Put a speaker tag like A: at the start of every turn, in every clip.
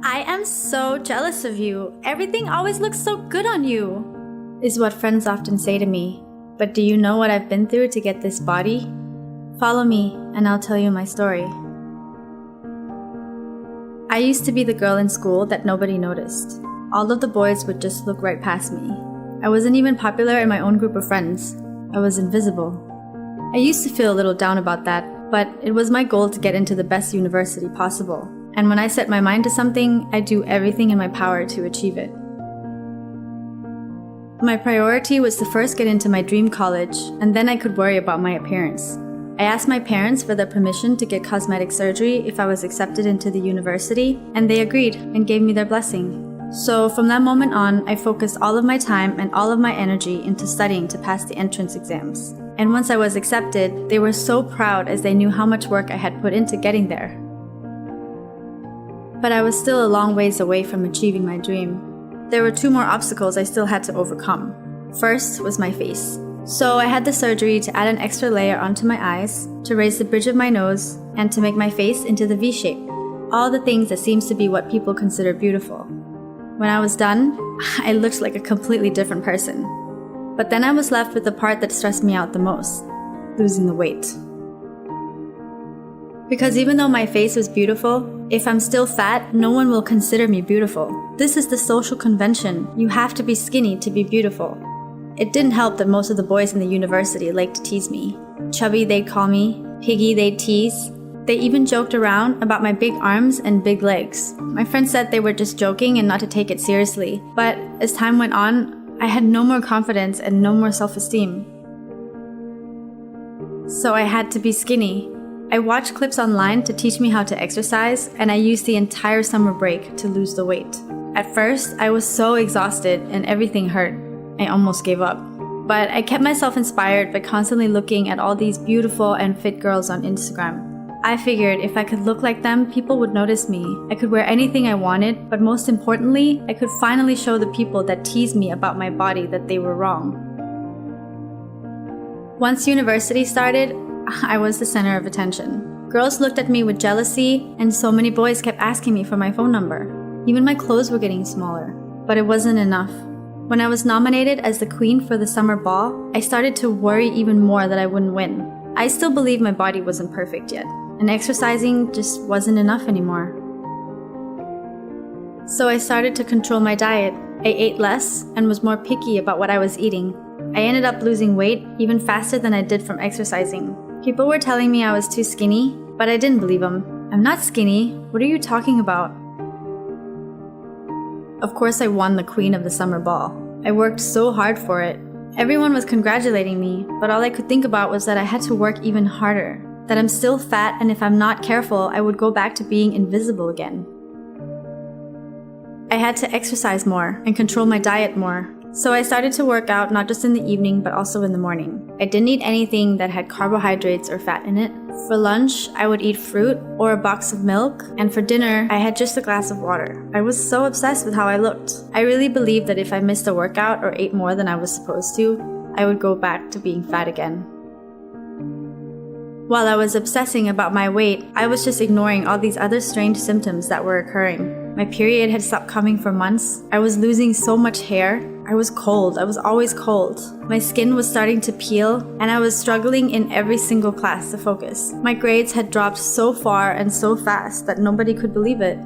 A: I am so jealous of you. Everything always looks so good on you, is what friends often say to me. But do you know what I've been through to get this body? Follow me and I'll tell you my story. I used to be the girl in school that nobody noticed. All of the boys would just look right past me. I wasn't even popular in my own group of friends. I was invisible. I used to feel a little down about that, but it was my goal to get into the best university possible. And when I set my mind to something, I do everything in my power to achieve it. My priority was to first get into my dream college, and then I could worry about my appearance. I asked my parents for their permission to get cosmetic surgery if I was accepted into the university, and they agreed and gave me their blessing. So from that moment on, I focused all of my time and all of my energy into studying to pass the entrance exams. And once I was accepted, they were so proud as they knew how much work I had put into getting there. But I was still a long ways away from achieving my dream. There were 2 more obstacles I still had to overcome. First was my face. So I had the surgery to add an extra layer onto my eyes, to raise the bridge of my nose, and to make my face into the V shape. All the things that seems to be what people consider beautiful. When I was done, I looked like a completely different person. But then I was left with the part that stressed me out the most, losing the weight. Because even though my face was beautiful, if I'm still fat, no one will consider me beautiful. This is the social convention. You have to be skinny to be beautiful. It didn't help that most of the boys in the university liked to tease me. Chubby, they'd call me. Piggy, they'd tease. They even joked around about my big arms and big legs. My friends said they were just joking and not to take it seriously. But as time went on, I had no more confidence and no more self-esteem. So I had to be skinny. I watched clips online to teach me how to exercise, and I used the entire summer break to lose the weight. At first, I was so exhausted and everything hurt. I almost gave up. But I kept myself inspired by constantly looking at all these beautiful and fit girls on Instagram. I figured if I could look like them, people would notice me. I could wear anything I wanted, but most importantly, I could finally show the people that teased me about my body that they were wrong. Once university started, I was the center of attention. Girls looked at me with jealousy, and so many boys kept asking me for my phone number. Even my clothes were getting smaller. But it wasn't enough. When I was nominated as the queen for the summer ball, I started to worry even more that I wouldn't win. I still believed my body wasn't perfect yet, and exercising just wasn't enough anymore. So I started to control my diet. I ate less and was more picky about what I was eating. I ended up losing weight even faster than I did from exercising. People were telling me I was too skinny, but I didn't believe them. I'm not skinny. What are you talking about? Of course, I won the queen of the summer ball. I worked so hard for it. Everyone was congratulating me, but all I could think about was that I had to work even harder. That I'm still fat, and if I'm not careful, I would go back to being invisible again. I had to exercise more and control my diet more. So I started to work out not just in the evening, but also in the morning. I didn't eat anything that had carbohydrates or fat in it. For lunch, I would eat fruit or a box of milk, and for dinner, I had just a glass of water. I was so obsessed with how I looked. I really believed that if I missed a workout or ate more than I was supposed to, I would go back to being fat again. While I was obsessing about my weight, I was just ignoring all these other strange symptoms that were occurring. My period had stopped coming for months. I was losing so much hair. I was cold. I was always cold. My skin was starting to peel, and I was struggling in every single class to focus. My grades had dropped so far and so fast that nobody could believe it.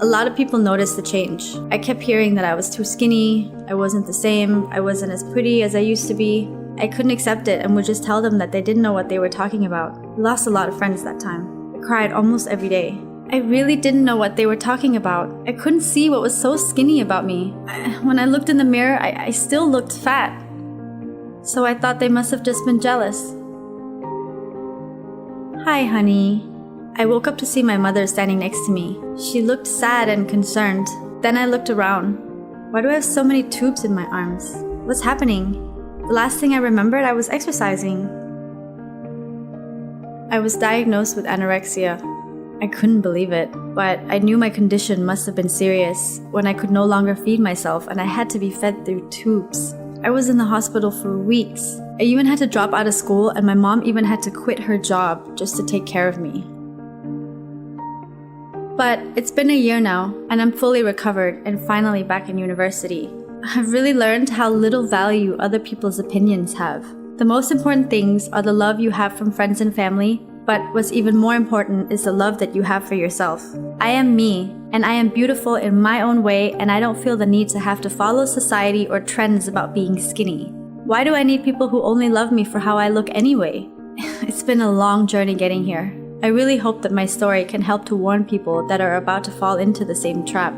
A: A lot of people noticed the change. I kept hearing that I was too skinny, I wasn't the same, I wasn't as pretty as I used to be. I couldn't accept it and would just tell them that they didn't know what they were talking about. I lost a lot of friends that time. I cried almost every day. I really didn't know what they were talking about. I couldn't see what was so skinny about me. When I looked in the mirror, I still looked fat. So I thought they must have just been jealous. Hi, honey. I woke up to see my mother standing next to me. She looked sad and concerned. Then I looked around. Why do I have so many tubes in my arms? What's happening? The last thing I remembered, I was exercising. I was diagnosed with anorexia. I couldn't believe it, but I knew my condition must have been serious when I could no longer feed myself and I had to be fed through tubes. I was in the hospital for weeks. I even had to drop out of school, and my mom even had to quit her job just to take care of me. But it's been a year now, and I'm fully recovered and finally back in university. I've really learned how little value other people's opinions have. The most important things are the love you have from friends and family, but what's even more important is the love that you have for yourself. I am me, and I am beautiful in my own way, and I don't feel the need to have to follow society or trends about being skinny. Why do I need people who only love me for how I look anyway? It's been a long journey getting here. I really hope that my story can help to warn people that are about to fall into the same trap.